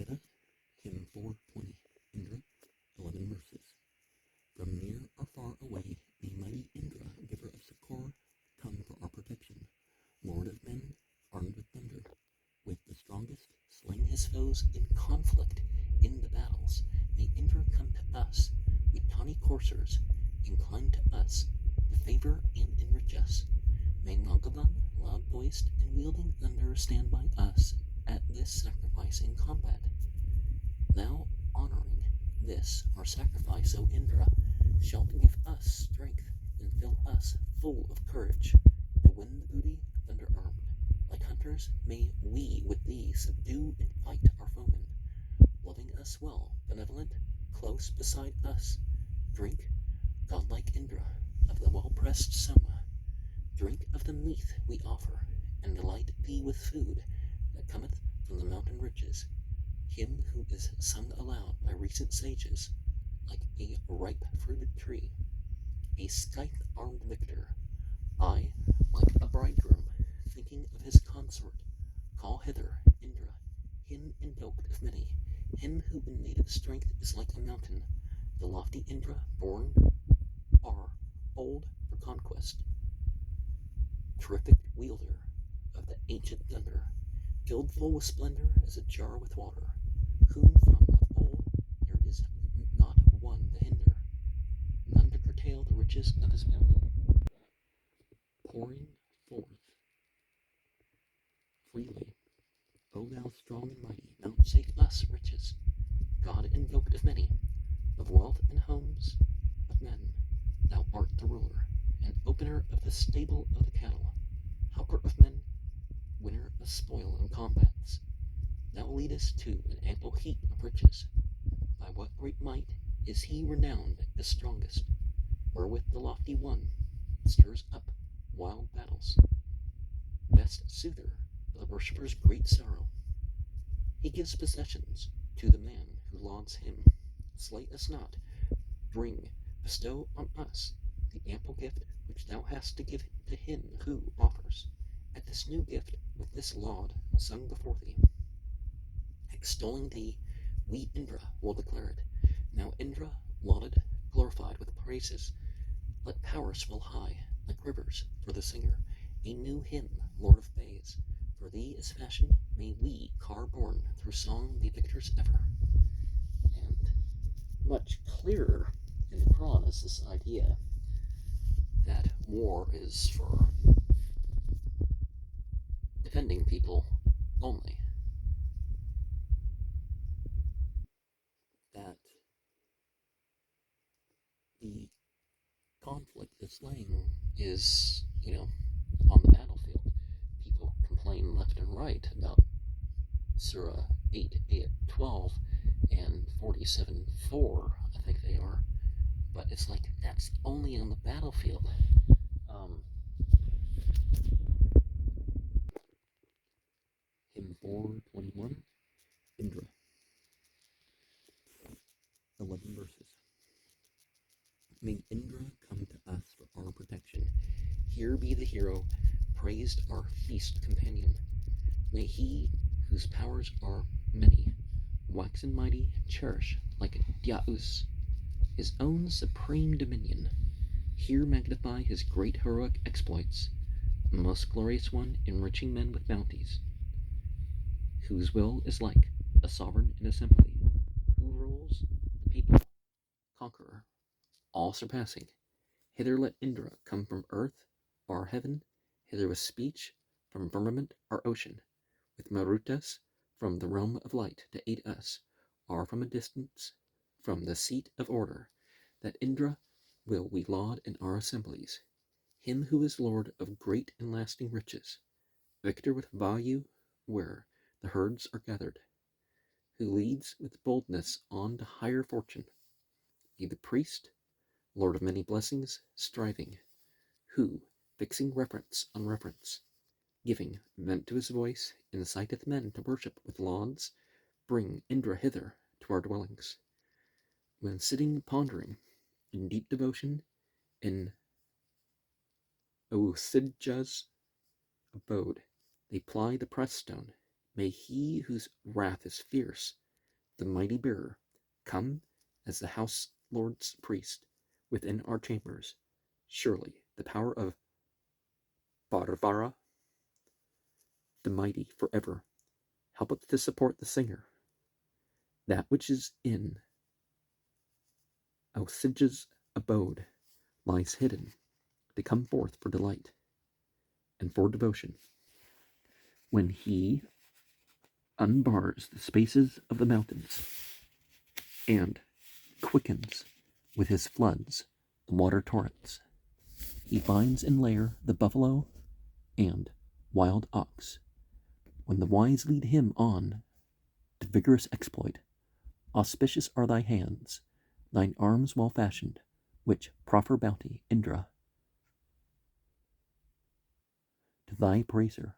Rigveda, hymn 4.20, Indra, 11 verses. From near or far away, may mighty Indra, giver of succor, come for our protection. Lord of men, armed with thunder, with the strongest, slaying his foes in conflict in the battles. May Indra come to us with tawny coursers, incline to us, to favor and enrich us. May Nagavan, loud-voiced and wielding thunder, stand by us at this sacrifice in combat. Thou, honoring this our sacrifice, O Indra, shalt give us strength and fill us full of courage to win the booty under-armed. Like hunters, may we with thee subdue and fight our foemen. Loving us well, benevolent, close beside us, drink, godlike Indra, of the well-pressed soma. Drink of the meat we offer, and delight thee with food that cometh from the mountain ridges. Him who is sung aloud by recent sages, like a ripe fruited tree, a scythe-armed victor. I, like a bridegroom, thinking of his consort, call hither Indra, him invoked of many, him who in native strength is like a mountain, the lofty Indra, born are old for conquest, terrific wielder of the ancient thunder, filled full with splendor as a jar with water, whom from of old there is not one to hinder, none to curtail the riches of his bounty, pouring forth freely. O thou strong and mighty, vouchsafe us riches, God invoked of many, of wealth and homes of men. Thou art the ruler, and opener of the stable of the cattle, helper of men, winner of spoil in combats. Thou leadest to an ample heap of riches. By what great might is he renowned as strongest, wherewith the lofty one stirs up wild battles. Best soother of the worshipper's great sorrow. He gives possessions to the man who lauds him. Slay us not, bestow on us the ample gift which thou hast to give to him who offers. At this new gift, with this laud sung before thee, extolling thee, we Indra will declare it. Now Indra, lauded, glorified with praises, let power swell high, like rivers, for the singer, a new hymn, Lord of bays. For thee is fashioned, may we, car born, through song be victors ever. And much clearer in the Quran is this idea that war is for defending people only. That the conflict, the slaying, is, on the battlefield. People complain left and right about Surah 8:12 and 47:4, I think they are. But it's like, that's only on the battlefield. Hymn 4.21, Indra, 11 verses. May Indra come to us for our protection. Here be the hero, praised our feast companion. May he, whose powers are many, waxen mighty, cherish, like Dyaus, his own supreme dominion. Here magnify his great heroic exploits, the most glorious one, enriching men with bounties, whose will is like a sovereign in assembly, who rules the people, conqueror, all surpassing. Hither let Indra come from earth, our heaven, hither with speech, from firmament, our ocean, with Marutas from the realm of light to aid us, or from a distance, from the seat of order, that Indra will we laud in our assemblies, him who is Lord of great and lasting riches, victor with value where the herds are gathered, who leads with boldness on to higher fortune, be the priest, Lord of many blessings, striving, who, fixing reference on reference, giving vent to his voice, inciteth men to worship with lauds, bring Indra hither to our dwellings. When sitting pondering in deep devotion in Osidja's abode, they ply the press stone. May he whose wrath is fierce the mighty bearer, come as the house lord's priest within our chambers. Surely the power of Varvara, the mighty forever, helpeth to support the singer. That which is in Alcige's abode lies hidden to come forth for delight and for devotion. When he unbars the spaces of the mountains and quickens with his floods the water torrents, he binds in lair the buffalo and wild ox. When the wise lead him on to vigorous exploit, auspicious are thy hands, thine arms well fashioned, which proffer bounty, Indra. To thy praiser,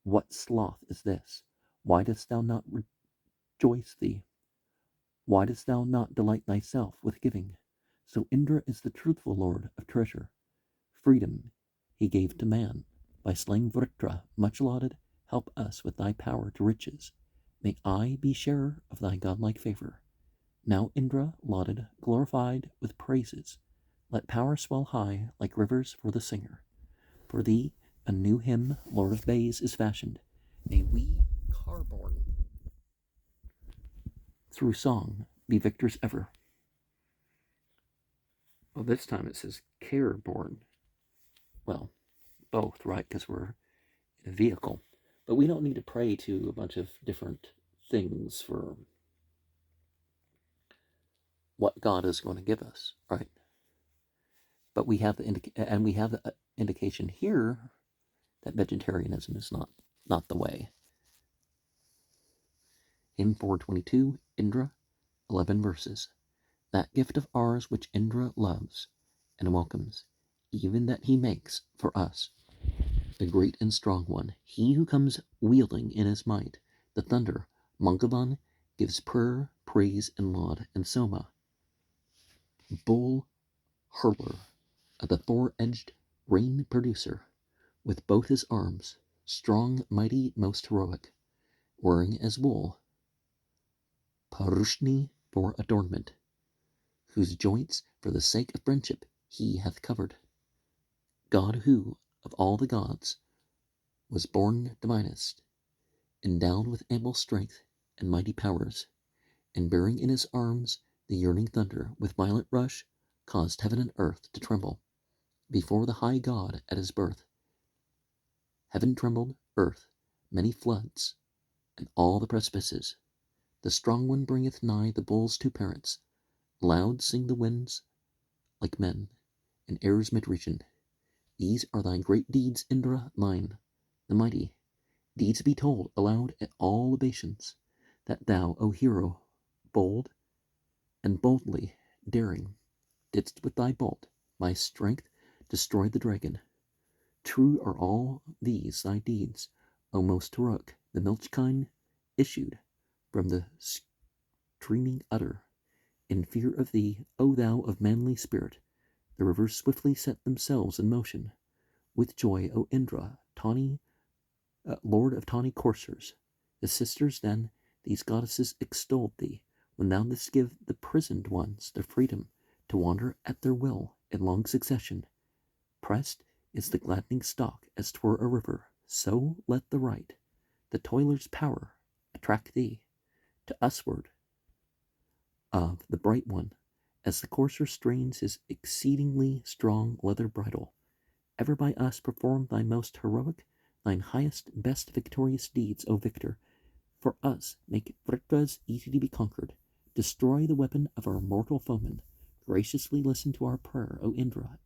what sloth is this? Why dost thou not rejoice thee? Why dost thou not delight thyself with giving? So Indra is the truthful lord of treasure. Freedom he gave to man. By slaying Vritra, much lauded, help us with thy power to riches. May I be sharer of thy godlike favor. Now Indra, lauded, glorified with praises, let power swell high like rivers for the singer. For thee a new hymn, Lord of Bays, is fashioned. May we, car-born, through song be victors ever. Well, this time it says care-born. Well, both, right? Because we're in a vehicle. But we don't need to pray to a bunch of different things for what God is going to give us, right? But we have the indication here that vegetarianism is not the way. Hymn 4.22, Indra, 11 verses. That gift of ours which Indra loves and welcomes, even that he makes for us, the great and strong one, he who comes wielding in his might the thunder, Mangavan, gives prayer, praise, and laud, and Soma, bull hurler, the four-edged rain producer, with both his arms, strong, mighty, most heroic, wearing as wool, Parushni for adornment, whose joints for the sake of friendship he hath covered. God who, of all the gods, was born divinest, endowed with ample strength and mighty powers, and bearing in his arms the yearning thunder, with violent rush, caused heaven and earth to tremble before the high God at his birth. Heaven trembled, earth, many floods, and all the precipices. The strong one bringeth nigh the bull's two parents. Loud sing the winds like men in air's mid-region. These are thy great deeds, Indra, thine, the mighty. Deeds be told aloud at all libations, that thou, O hero, bold and boldly daring, didst with thy bolt, by strength, destroy the dragon. True are all these thy deeds, O most heroic. The milch-kine issued from the streaming udder. In fear of thee, O thou of manly spirit, the rivers swiftly set themselves in motion. With joy, O Indra, tawny, lord of tawny coursers, the sisters then, these goddesses, extolled thee, when thou didst give the prisoned ones the freedom to wander at their will in long succession. Pressed is the gladdening stalk as 'twere a river, so let the right, the toiler's power, attract thee to usward of the bright one, as the courser strains his exceedingly strong leather bridle. Ever by us perform thy most heroic, thine highest, best victorious deeds, O victor. For us make Vritras easy to be conquered. Destroy the weapon of our mortal foemen. Graciously listen to our prayer, O Indra,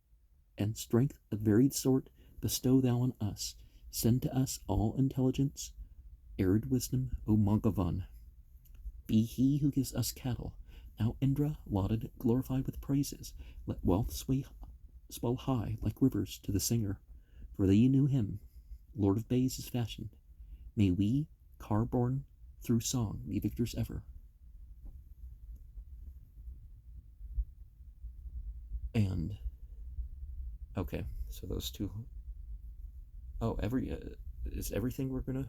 and strength of varied sort bestow thou on us. Send to us all intelligence, arid wisdom, O Mangavan. Be he who gives us cattle. Now Indra, lauded, glorified with praises, let wealth swell high like rivers to the singer. For thee new hymn, Lord of Bays, is fashioned. May we, car-born through song, be victors ever. And okay, so those two. Oh, is everything we're gonna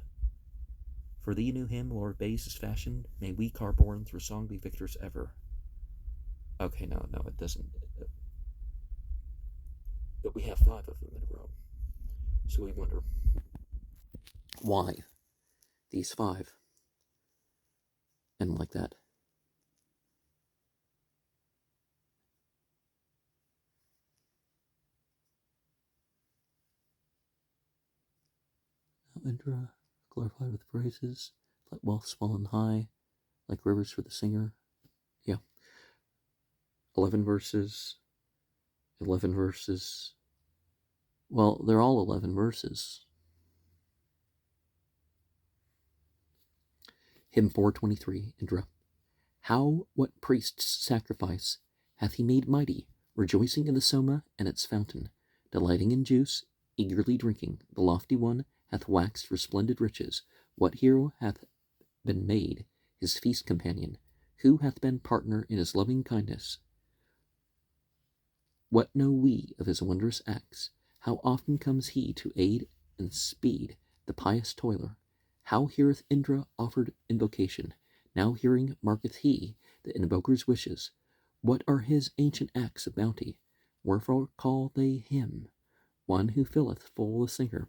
For thee new hymn, Lord Bays is fashioned. May we, car-born, through song be victors ever. Okay, no, it doesn't. But we have 5 of them in a row. So we wonder, why these 5? And like that. Indra, glorified with praises, let wealth swell on high, like rivers for the singer. Yeah. 11 verses. 11 verses. Well, they're all 11 verses. Hymn 4.23, Indra. How, what priest's sacrifice hath he made mighty, rejoicing in the Soma and its fountain, delighting in juice, eagerly drinking? The lofty one hath waxed for splendid riches. What hero hath been made his feast companion? Who hath been partner in his loving kindness? What know we of his wondrous acts? How often comes he to aid and speed the pious toiler? How heareth Indra offered invocation? Now hearing marketh he the invoker's wishes. What are his ancient acts of bounty? Wherefore call they him one who filleth full the singer?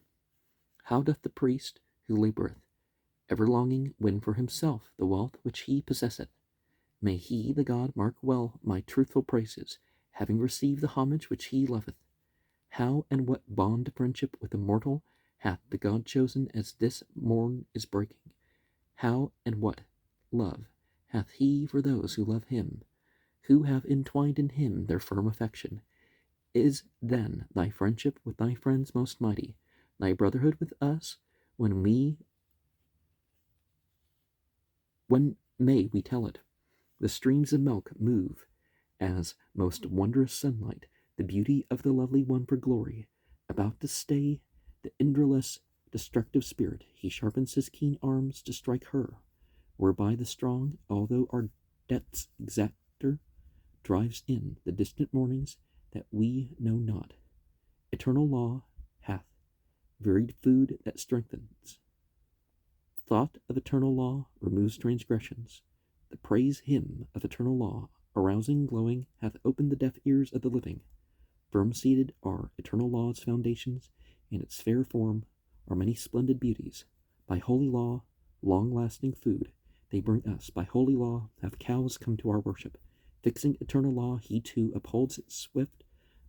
How doth the priest who laboureth, ever longing, win for himself the wealth which he possesseth? May he, the god, mark well my truthful praises, having received the homage which he loveth. How and what bond of friendship with the mortal hath the god chosen as this morn is breaking? How and what love hath he for those who love him, who have entwined in him their firm affection? Is then thy friendship with thy friends most mighty, thy brotherhood with us, when may we tell it? The streams of milk move as most wondrous sunlight, the beauty of the lovely one for glory. About to stay the Indraless destructive spirit, he sharpens his keen arms to strike her, whereby the strong, although our debt's exactor, drives in the distant mornings that we know not. Eternal law hath varied food that strengthens. Thought of eternal law removes transgressions. The praise hymn of eternal law, arousing, glowing, hath opened the deaf ears of the living. Firm-seated are eternal law's foundations, and its fair form are many splendid beauties. By holy law, long-lasting food, they bring us. By holy law have cows come to our worship. Fixing eternal law, he too upholds its swift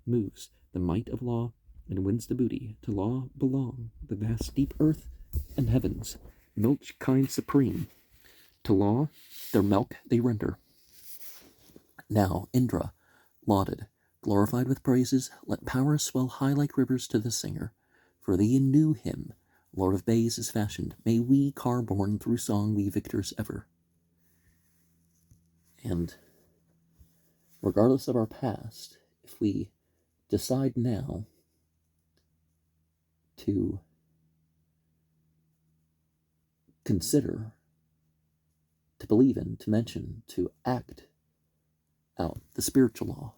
moves, the might of law, and wins the booty. To law belong the vast deep earth and heavens, milk kind supreme. To law their milk they render. Now Indra, lauded, glorified with praises, let power swell high like rivers to the singer. For thee a new hymn, Lord of Bays, is fashioned. May we, car-born, through song be victors ever. And regardless of our past, if we decide now to consider, to believe in, to mention, to act out the spiritual law,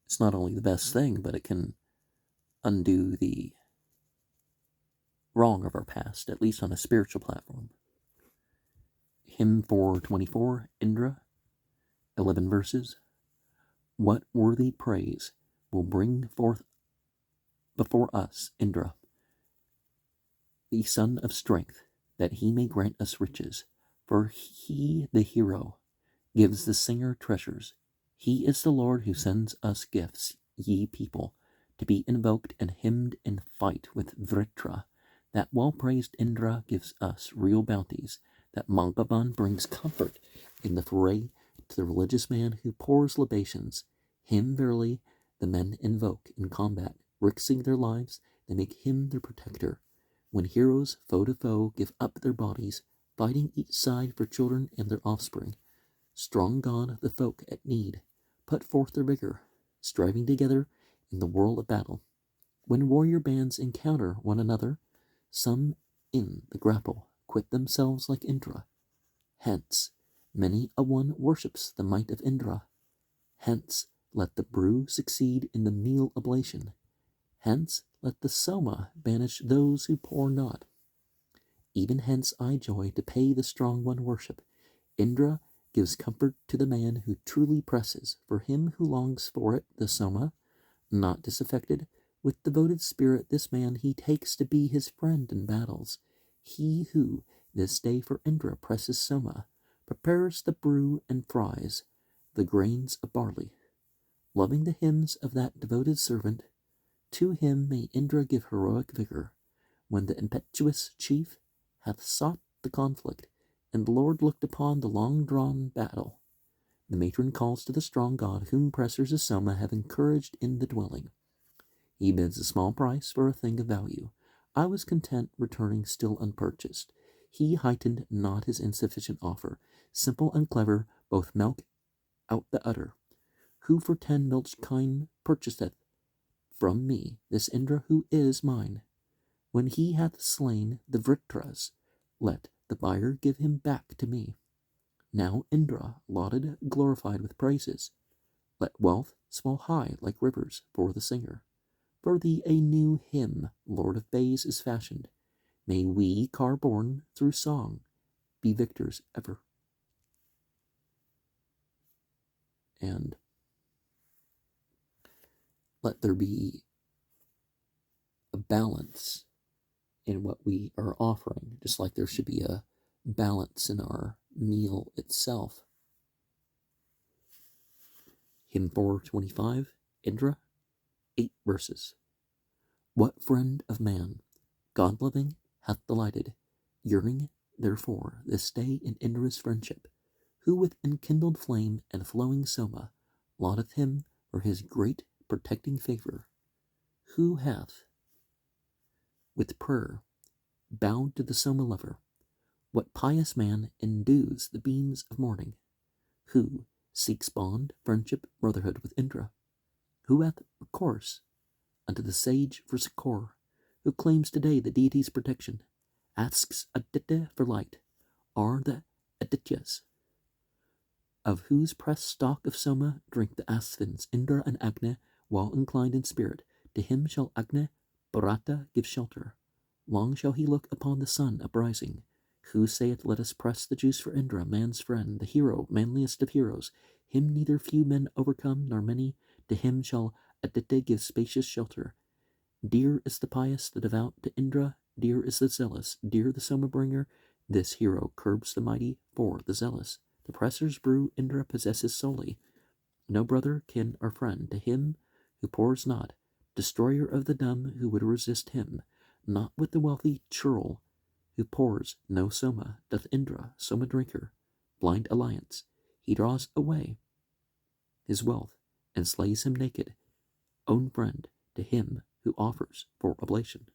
it's not only the best thing, but it can undo the wrong of our past, at least on a spiritual platform. Hymn 4.24, Indra, 11 verses. What worthy praise will bring forth before us, Indra, the son of strength, that he may grant us riches? For he, the hero, gives the singer treasures. He is the Lord who sends us gifts, ye people, to be invoked and hymned in fight with Vritra. That well-praised Indra gives us real bounties. That Mangaban brings comfort in the foray to the religious man who pours libations. Him verily the men invoke in combat, risking their lives, they make him their protector. When heroes, foe to foe, give up their bodies, fighting each side for children and their offspring, strong God, the folk at need put forth their vigor, striving together in the world of battle. When warrior bands encounter one another, some in the grapple quit themselves like Indra. Hence, many a one worships the might of Indra. Hence, let the brew succeed in the meal oblation. Hence let the Soma banish those who pour not. Even hence I joy to pay the strong one worship. Indra gives comfort to the man who truly presses. For him who longs for it, the Soma, not disaffected, with devoted spirit this man he takes to be his friend in battles. He who this day for Indra presses Soma, prepares the brew and fries the grains of barley. Loving the hymns of that devoted servant, to him may Indra give heroic vigor. When the impetuous chief hath sought the conflict, and the Lord looked upon the long-drawn battle, the matron calls to the strong god whom pressers of Soma have encouraged in the dwelling. He bids a small price for a thing of value. I was content returning still unpurchased. He heightened not his insufficient offer. Simple and clever, both milk out the udder. Who for 10 milch kine purchaseth from me this Indra who is mine? When he hath slain the Vritras, let the buyer give him back to me. Now Indra, lauded, glorified with praises, let wealth swell high like rivers for the singer. For thee a new hymn, Lord of Bays, is fashioned. May we, car-born through song, be victors ever. And let there be a balance in what we are offering, just like there should be a balance in our meal itself. Hymn 4.25, Indra, 8 verses. What friend of man, God-loving, hath delighted, yearning, therefore, this day in Indra's friendship, who with enkindled flame and flowing Soma laudeth him for his great protecting favor, who hath with prayer bowed to the Soma lover, what pious man endues the beams of morning, who seeks bond, friendship, brotherhood with Indra, who hath recourse unto the sage for succor, who claims today the deity's protection, asks Aditya for light, are the Adityas, of whose pressed stalk of Soma drink the Asvins, Indra and Agni, well inclined in spirit. To him shall Agni Bharata give shelter. Long shall he look upon the sun uprising. Who saith, let us press the juice for Indra, man's friend, the hero, manliest of heroes. Him neither few men overcome, nor many. To him shall Aditya give spacious shelter. Dear is the pious, the devout to Indra, dear is the zealous, dear the Soma bringer. This hero curbs the mighty for the zealous. The presser's brew Indra possesses solely. No brother, kin, or friend to him who pours not, destroyer of the dumb who would resist him, not with the wealthy churl who pours no Soma, doth Indra, Soma drinker, blind alliance. He draws away his wealth and slays him naked, own friend to him who offers for oblation.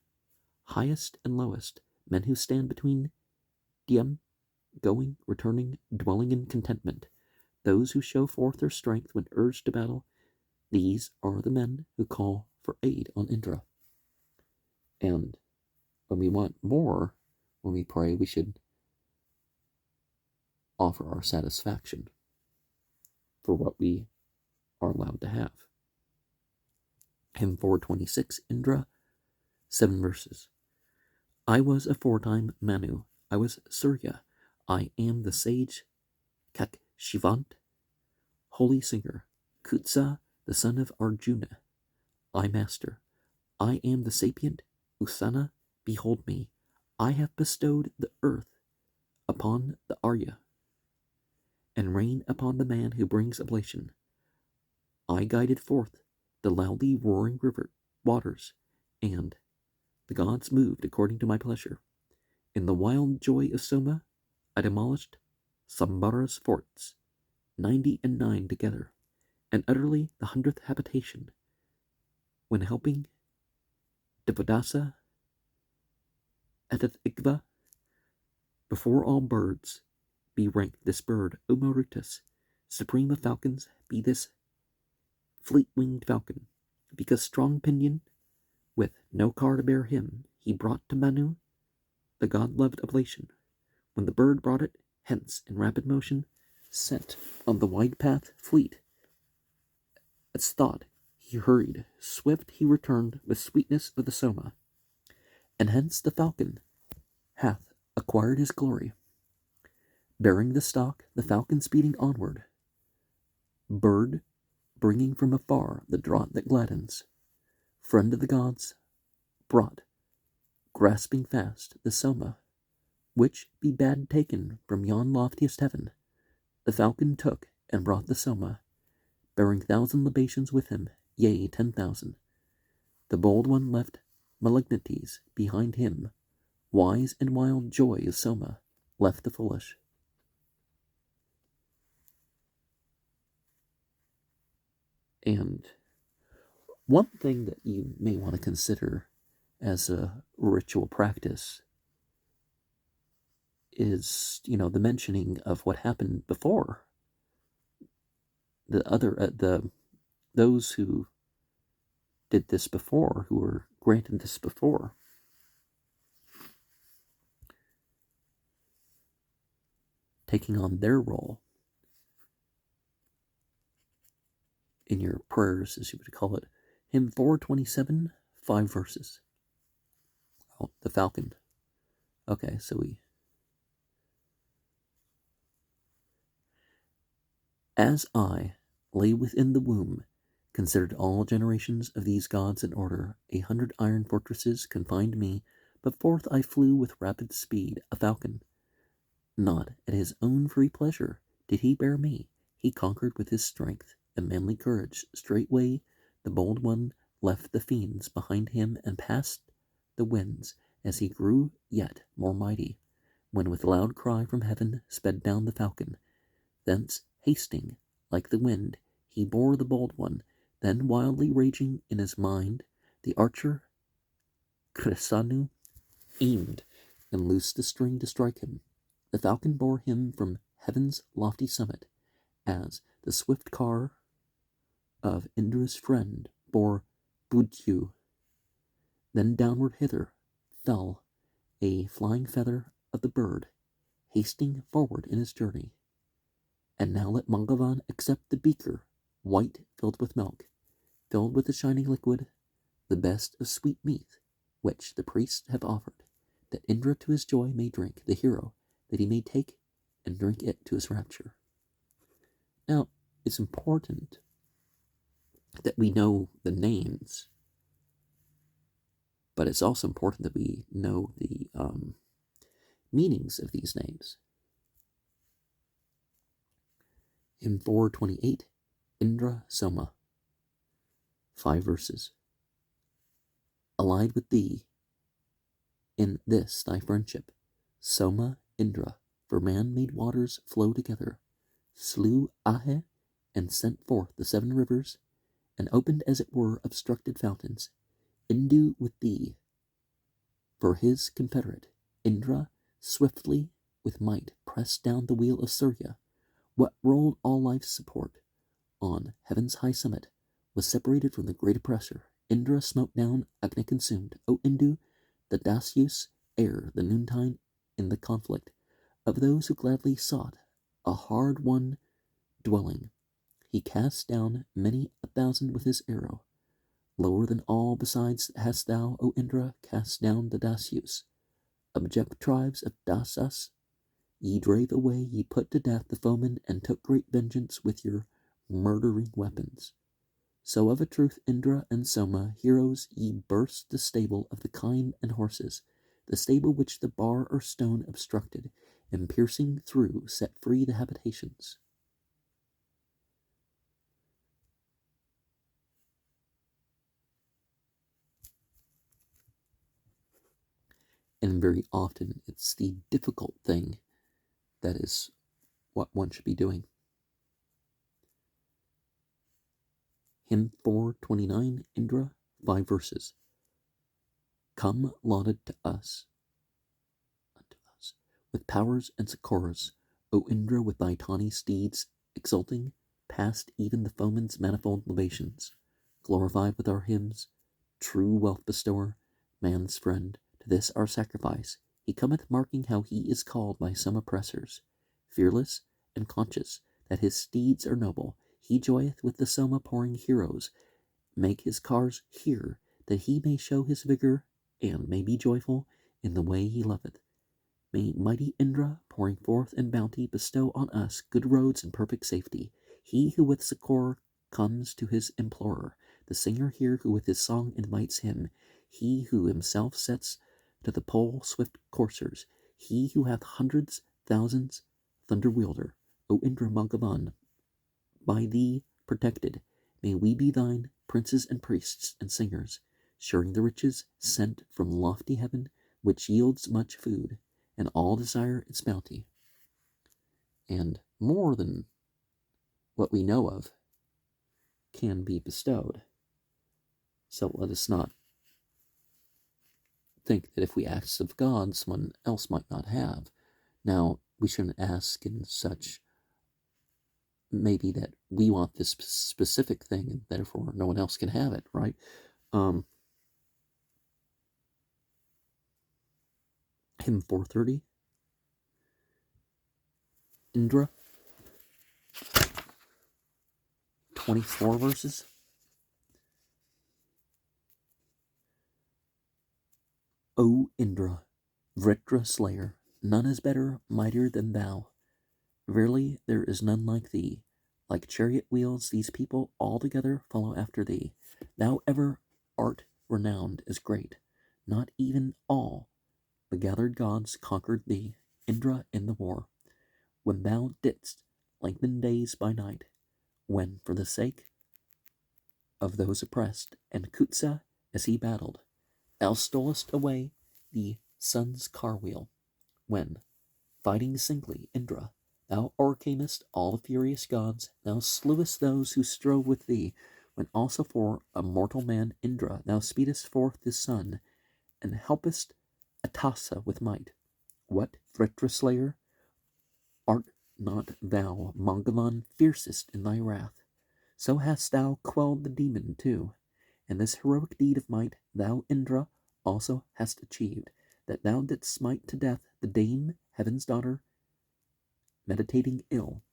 Highest and lowest, men who stand between diem, going, returning, dwelling in contentment, those who show forth their strength when urged to battle, these are the men who call for aid on Indra. And when we want more, when we pray, we should offer our satisfaction for what we are allowed to have. Hymn 4.26, Indra, 7 verses. I was aforetime Manu, I was Surya, I am the sage Kakshivant, holy singer, Kutsa, the son of Arjuna, I master. I am the sapient Usana, behold me. I have bestowed the earth upon the Arya, and rain upon the man who brings oblation. I guided forth the loudly roaring river waters, and the gods moved according to my pleasure. In the wild joy of Soma, I demolished Sambara's forts, 99 together, and utterly the 100th habitation, when helping Devadasa Etathigva. Before all birds be ranked this bird, O Marutas, supreme of falcons, be this fleet-winged falcon, because strong pinion, with no car to bear him, he brought to Manu the god-loved oblation. When the bird brought it hence in rapid motion, sent on the wide path fleet, as thought he hurried, swift he returned with sweetness of the Soma, and hence the falcon hath acquired his glory. Bearing the stalk, the falcon speeding onward, bird bringing from afar the draught that gladdens, friend of the gods, brought, grasping fast, the Soma, which be bad taken from yon loftiest heaven. The falcon took and brought the Soma, bearing 1,000 libations with him, yea, 10,000. The bold one left malignities behind him, wise and wild joy of Soma left the foolish. And one thing that you may want to consider as a ritual practice is, the mentioning of what happened before. Those who did this before, who were granted this before, taking on their role in your prayers, as you would call it. Hymn 4.27, 5 verses. Oh, the falcon. Okay, so As I lay within the womb, considered all generations of these gods in order, 100 iron fortresses confined me, but forth I flew with rapid speed, a falcon. Not at his own free pleasure did he bear me, he conquered with his strength and manly courage. Straightway the bold one left the fiends behind him and passed the winds as he grew yet more mighty, when with loud cry from heaven sped down the falcon. Thence, hasting like the wind, he bore the bold one. Then wildly raging in his mind, the archer Cresanu aimed and loosed the string to strike him. The falcon bore him from heaven's lofty summit, as the swift car of Indra's friend bore Budhu. Then downward hither fell a flying feather of the bird, hasting forward in his journey. And now let Mangavan accept the beaker, white filled with milk, filled with the shining liquid, the best of sweet meat, which the priests have offered, that Indra to his joy may drink, the hero, that he may take and drink it to his rapture. Now, it's important that we know the names, but it's also important that we know the meanings of these names. In 4.28, Indra Soma, 5 verses. Allied with thee in this thy friendship, Soma Indra, for man made waters flow together, slew Ahe, and sent forth the 7 rivers, and opened as it were obstructed fountains. Indu with thee, for his confederate, Indra swiftly with might pressed down the wheel of Surya. What rolled all life's support on heaven's high summit was separated from the great oppressor. Indra smote down, Agni consumed. O Indu, the Dasyus, ere the noontide in the conflict of those who gladly sought a hard-won dwelling. He cast down many 1,000 with his arrow. Lower than all besides hast thou, O Indra, cast down the Dasyus. Abject tribes of Dasas, ye drave away, ye put to death the foemen, and took great vengeance with your murdering weapons. So of a truth, Indra and Soma, heroes, ye burst the stable of the kine and horses, the stable which the bar or stone obstructed, and piercing through set free the habitations. And very often it's the difficult thing that is what one should be doing. Hymn 4.29, Indra, 5 verses. Come lauded to us, with powers and succors, O Indra, with thy tawny steeds, exulting, past even the foeman's manifold libations, glorified with our hymns, true wealth bestower, man's friend, to this our sacrifice, he cometh marking how he is called by some oppressors, fearless and conscious that his steeds are noble, he joyeth with the Soma pouring heroes, make his cars hear, that he may show his vigor, and may be joyful in the way he loveth. May mighty Indra, pouring forth in bounty, bestow on us good roads and perfect safety. He who with succor comes to his implorer, the singer here who with his song invites him, he who himself sets to the pole swift coursers, he who hath hundreds, thousands, thunder wielder, O Indra Bhagavan, by thee protected, may we be thine princes and priests and singers, sharing the riches sent from lofty heaven, which yields much food, and all desire its bounty, and more than what we know of can be bestowed. So let us not think that if we ask of God, someone else might not have. Now, we shouldn't ask in such maybe that we want this specific thing and therefore no one else can have it, right? Hymn 430, Indra, 24 verses. O Indra, Vritra slayer, none is better, mightier than thou. Verily there is none like thee. Like chariot wheels, these people all together follow after thee. Thou ever art renowned as great. Not even all the gathered gods conquered thee, Indra, in the war. When thou didst lengthen days by night, when for the sake of those oppressed, and Kutsa as he battled, thou stolest away the sun's car wheel, when, fighting singly, Indra, thou o'ercamest all the furious gods, thou slewest those who strove with thee, when also for a mortal man, Indra, thou speedest forth the sun, and helpest Atasa with might. What, Vritra slayer, art not thou, Mangavan, fiercest in thy wrath? So hast thou quelled the demon too, and this heroic deed of might thou, Indra, also hast achieved, that thou didst smite to death the dame, heaven's daughter, meditating ill.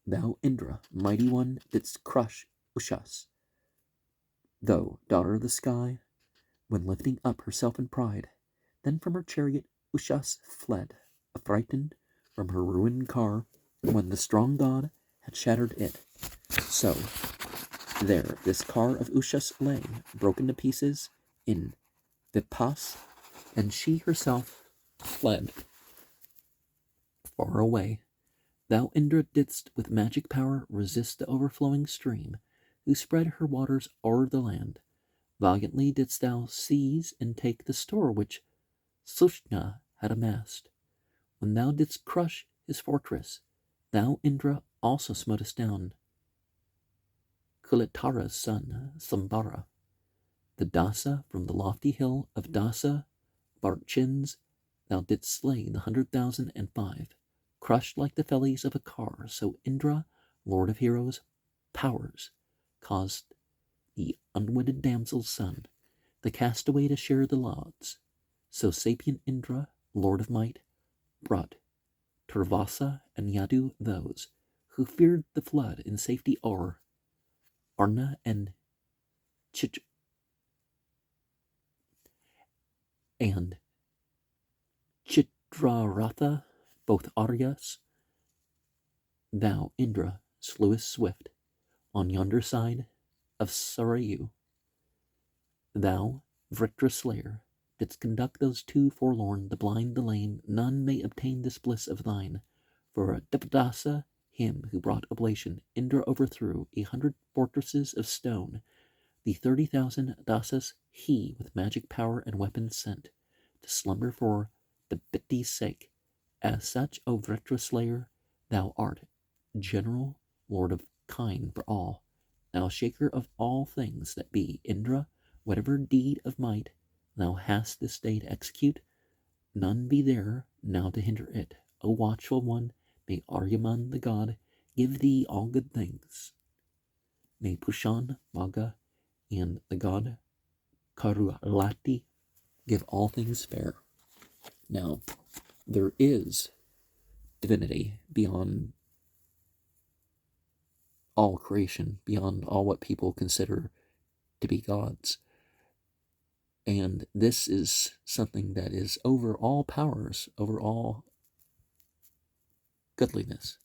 Thou, Indra, mighty one, didst crush Ushas, though daughter of the sky, when lifting up herself in pride. Then from her chariot Ushas fled, affrighted from her ruined car, when the strong god had shattered it. So there this car of Ushas lay, broken to pieces, in Vipas, and she herself fled far away. Thou, Indra, didst with magic power resist the overflowing stream, who spread her waters o'er the land. Valiantly didst thou seize and take the store which Sushna had amassed. When thou didst crush his fortress, thou, Indra, also smotest down Kulatara's son, Sambara. The Dasa from the lofty hill of Dasa Barchins, thou didst slay the 100,005. Crushed like the fellies of a car, so Indra, lord of heroes, powers, caused the unwedded damsel's son, the castaway, to share the lauds. So sapient Indra, lord of might, brought Turvasa and Yadu those who feared the flood in safety o'er Arna and Chitraratha, both Aryas. Thou, Indra, slewest swift on yonder side of Sarayu. Thou, Vritra slayer, didst conduct those two forlorn, the blind, the lame. None may obtain this bliss of thine. For Devadasa, him who brought oblation, Indra overthrew 100 fortresses of stone. The 30,000 dasas he with magic power and weapons sent to slumber for the Bitti's sake. As such, O Vritra slayer, thou art general, lord of kind for all. Thou shaker of all things that be, Indra, whatever deed of might thou hast this day to execute, none be there now to hinder it. O watchful one, may Aryaman the god give thee all good things. May Pushan, Maga, and the god Karulati give all things fair. Now, there is divinity beyond all creation, beyond all what people consider to be gods. And this is something that is over all powers, over all godliness.